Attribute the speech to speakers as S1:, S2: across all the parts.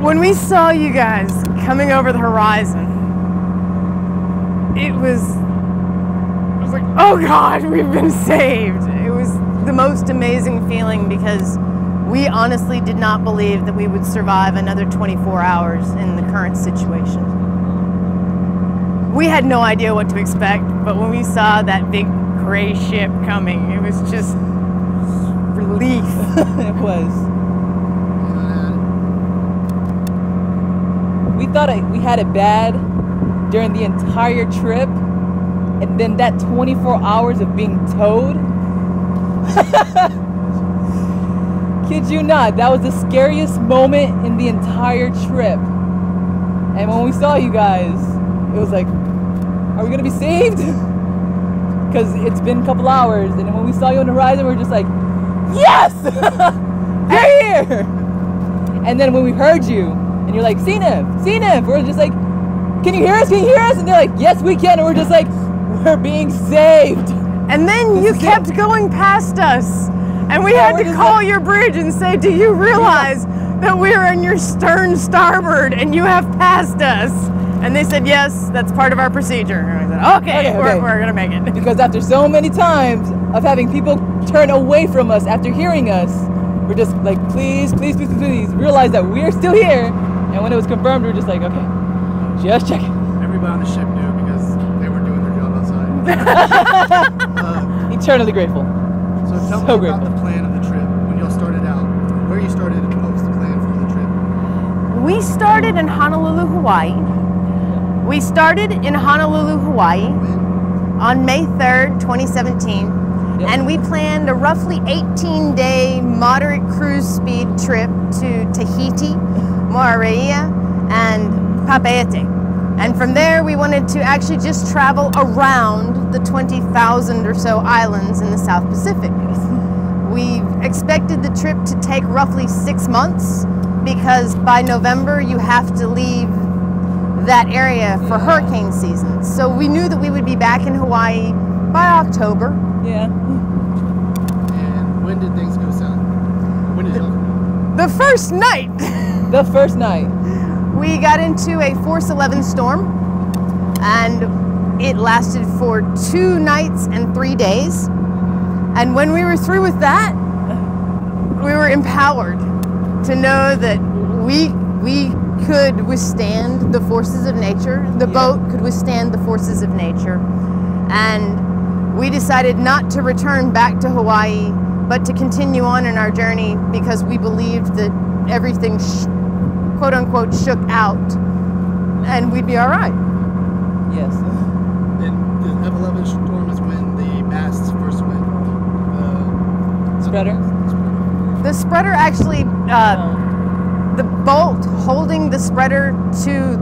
S1: When we saw you guys coming over the horizon, it was like, oh God, we've been saved. It was the most amazing feeling because we honestly did not believe that we would survive another 24 hours in the current situation. We had no idea what to expect, but when we saw that big gray ship coming, it was just relief.
S2: It was. We thought we had it bad during the entire trip, and then that 24 hours of being towed. Kid you not, that was the scariest moment in the entire trip. And when we saw you guys, it was like, are we gonna be saved? Because it's been a couple hours, and when we saw you on the horizon, we were just like, yes! You're here! And then when we heard you, and you're like, seen him, we're just like, can you hear us, And they're like, yes we can, and we're just like, we're being saved.
S1: And then you kept going past us, and we had to call your bridge and say, do you realize that we're in your stern starboard and you have passed us? And they said, yes, that's part of our procedure. And I said, okay. We're gonna make it.
S2: Because after so many times of having people turn away from us after hearing us, we're just like, please, realize that we're still here. And when it was confirmed, we were just like, okay, just checking.
S3: Everybody on the ship knew because they were doing their job outside.
S2: Eternally grateful.
S3: So tell me about the plan of the trip. When y'all started out, where you started and what was the plan for the trip?
S1: We started in Honolulu, Hawaii. We started in Honolulu, Hawaii on May 3rd, 2017. Yep. And we planned a roughly 18-day moderate cruise speed trip to Tahiti, Mo'area, and Papeete. And from there, we wanted to actually just travel around the 20,000 or so islands in the South Pacific. We expected the trip to take roughly 6 months because by November, you have to leave that area for hurricane season. So we knew that we would be back in Hawaii by October.
S2: Yeah.
S3: And when did things go south? When did y'all?
S1: The first night.
S2: The first night.
S1: We got into a Force 11 storm, and it lasted for 2 nights and 3 days. And when we were through with that, we were empowered to know that we could withstand the forces of nature. The boat could withstand the forces of nature. And we decided not to return back to Hawaii, but to continue on in our journey because we believed that everything quote unquote shook out and we'd be all right.
S2: Yes.
S3: And the F-11 storm is when the masts first went.
S2: Spreader?
S1: The spreader actually, the bolt holding the spreader to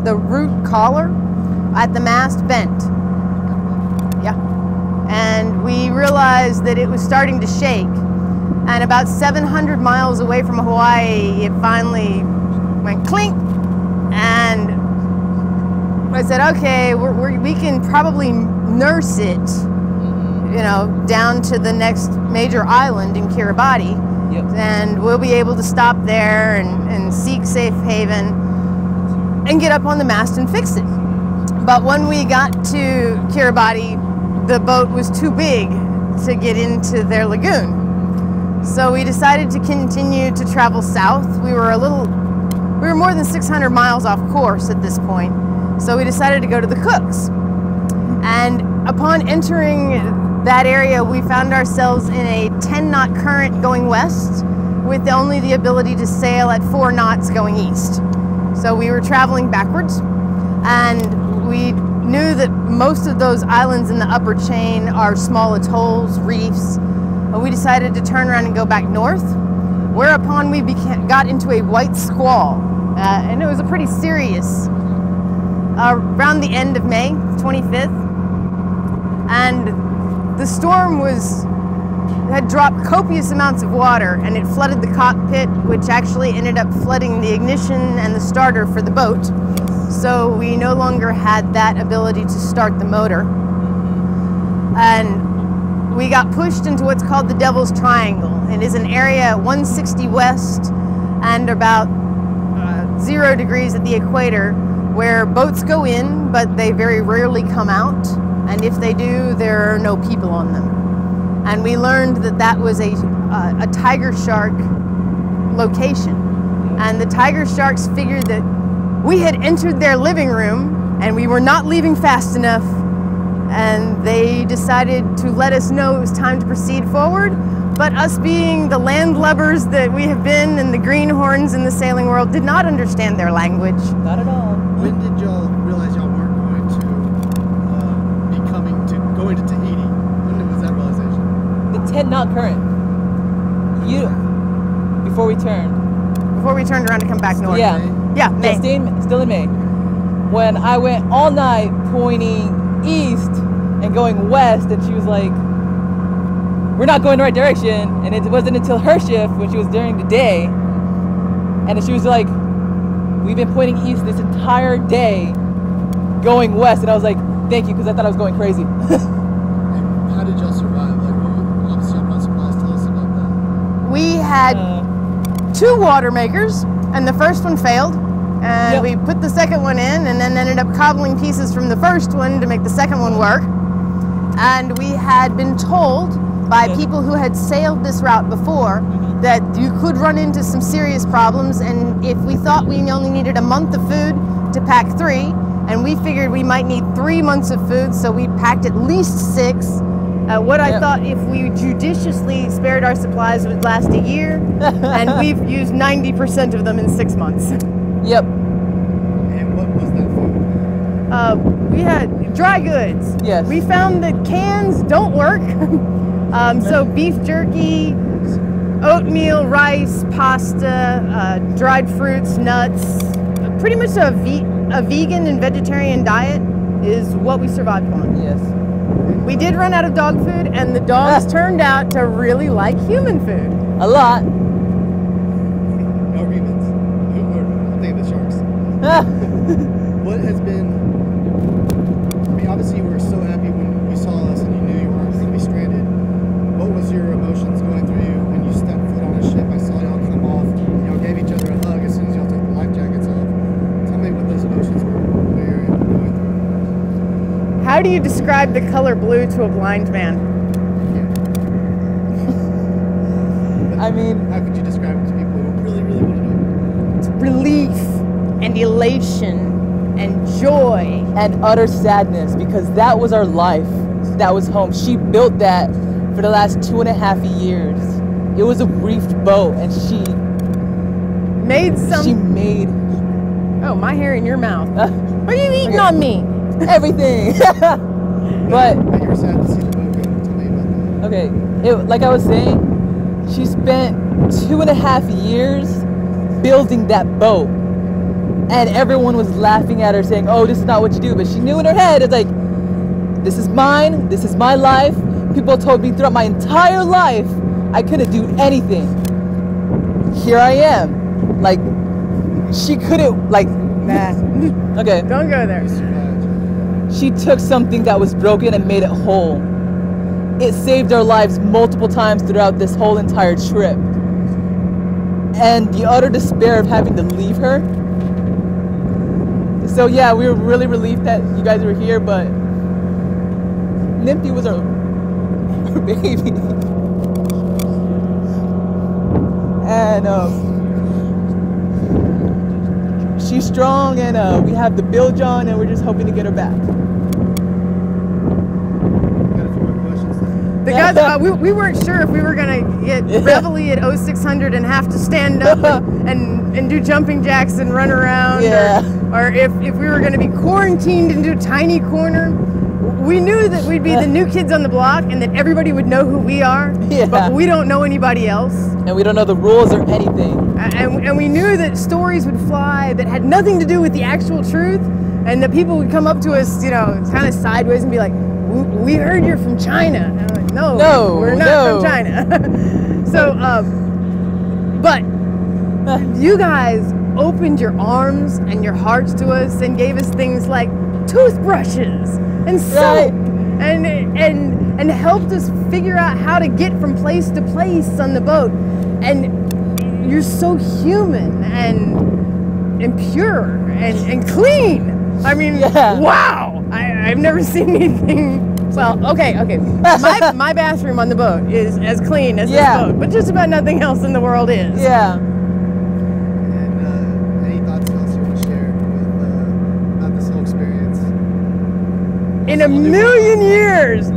S1: the root collar at the mast bent. Yeah. And we realized that it was starting to shake. And about 700 miles away from Hawaii, it finally went clink. And I said, okay, we can probably nurse it, you know, down to the next major island in Kiribati.
S2: Yep. And
S1: we'll be able to stop there and seek safe haven and get up on the mast and fix it. But when we got to Kiribati, the boat was too big to get into their lagoon. So we decided to continue to travel south. We were more than 600 miles off course at this point. So we decided to go to the Cooks. And upon entering that area, we found ourselves in a 10-knot current going west with only the ability to sail at 4 knots going east. So we were traveling backwards, and we knew that most of those islands in the upper chain are small atolls, reefs. But we decided to turn around and go back north, whereupon we got into a white squall. And it was a pretty serious, around the end of May, 25th. And the storm had dropped copious amounts of water, and it flooded the cockpit, which actually ended up flooding the ignition and the starter for the boat. So we no longer had that ability to start the motor. And we got pushed into what's called the Devil's Triangle. It is an area 160 west and about 0 degrees at the equator, where boats go in, but they very rarely come out. And if they do, there are no people on them. And we learned that that was a tiger shark location. And the tiger sharks figured that we had entered their living room and we were not leaving fast enough. And they decided to let us know it was time to proceed forward. But us being the landlubbers that we have been and the greenhorns in the sailing world did not understand their language.
S2: Not at all.
S3: When did y'all realize y'all weren't going to going to Tahiti? When was that realization?
S2: The 10-knot current. Before we turned.
S1: Before we turned around to come back north.
S2: Yeah.
S1: Yeah, May.
S2: Yeah, still in May. When I went all night pointing east and going west, and she was like, we're not going the right direction. And it wasn't until her shift, when she was during the day, and she was like, we've been pointing east this entire day going west. And I was like, thank you, because I thought I was going crazy.
S3: And how did y'all survive? Like, obviously I'm not surprised. Tell us about that.
S1: We had 2 water makers, and the first one failed. And we put the second one in, and then ended up cobbling pieces from the first one to make the second one work. And we had been told by people who had sailed this route before that you could run into some serious problems, and if we thought we only needed a month of food to pack 3, and we figured we might need 3 months of food, so we packed at least 6. I thought if we judiciously spared our supplies would last a year, and we've used 90% of them in 6 months.
S2: Yep.
S3: And what was that food?
S1: We had dry goods.
S2: Yes.
S1: We found that cans don't work. So beef jerky, oatmeal, rice, pasta, dried fruits, nuts, pretty much a vegan and vegetarian diet is what we survived on.
S2: Yes.
S1: We did run out of dog food, and the dogs turned out to really like human food.
S2: A lot.
S3: No humans. I think the sharks. What has been, I mean, obviously you were so happy when you saw us and you knew you weren't going to be stranded. What was your emotions going through you when you stepped foot on a ship? I saw y'all come off. Y'all gave each other a hug as soon as y'all took the life jackets off. Tell me what those emotions were when you were going through.
S1: How do you describe the color blue to a blind man?
S2: I mean,
S3: how could you describe it to people who really, really want to know?
S1: It's relief and elation and joy.
S2: and utter sadness, because that was our life. That was home. She built that for the last 2.5 years. It was a reefed boat, and she made.
S1: Oh, my hair in your mouth. What are you eating on me?
S2: Everything. But
S3: you were sad to see the boat go. Tell me about that.
S2: okay, like I was saying, she spent 2.5 years building that boat, and everyone was laughing at her, saying, "Oh, this is not what you do." But she knew in her head, it's like, this is mine. This is my life. People told me throughout my entire life I couldn't do anything. Here I am. Like, she couldn't, like,
S1: Nah.
S2: okay.
S1: Don't go there.
S2: She took something that was broken and made it whole. It saved our lives multiple times throughout this whole entire trip. And the utter despair of having to leave her. So yeah, we were really relieved that you guys were here, but Nymphy was our baby. And she's strong, and we have the bilge on, and we're just hoping to get her back.
S1: The guys, we weren't sure if we were gonna get Reveille at 0600 and have to stand up and do jumping jacks and run around, or if we were gonna be quarantined into a tiny corner. We knew that we'd be the new kids on the block and that everybody would know who we are, but we don't know anybody else.
S2: And we don't know the rules or anything.
S1: And we knew that stories would fly that had nothing to do with the actual truth, and that people would come up to us, you know, kind of sideways and be like, "We heard you're from China." And I'm like, no, we're not from China. So, but you guys opened your arms and your hearts to us and gave us things like toothbrushes and soap, and helped us figure out how to get from place to place on the boat. And you're so human, and and pure and clean. I mean,
S2: Yeah.
S1: wow! I've never seen anything. Well, okay. My bathroom on the boat is as clean as this boat, but just about nothing else in the world is.
S2: Yeah.
S3: And any thoughts else you want to share with about this whole experience?
S1: In a million years,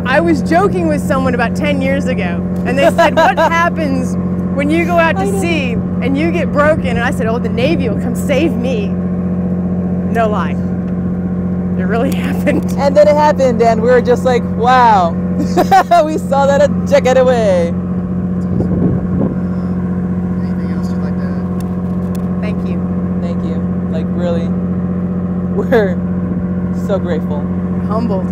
S1: I was joking with someone about 10 years ago, and they said, what happens when you go out to sea and you get broken? And I said, oh, the Navy will come save me. No lie. It really happened.
S2: And then it happened, and we were just like, wow. We saw that a decade away.
S3: Anything else you'd like to add?
S1: Thank you.
S2: Thank you. Like, really, we're so grateful.
S1: Humbled.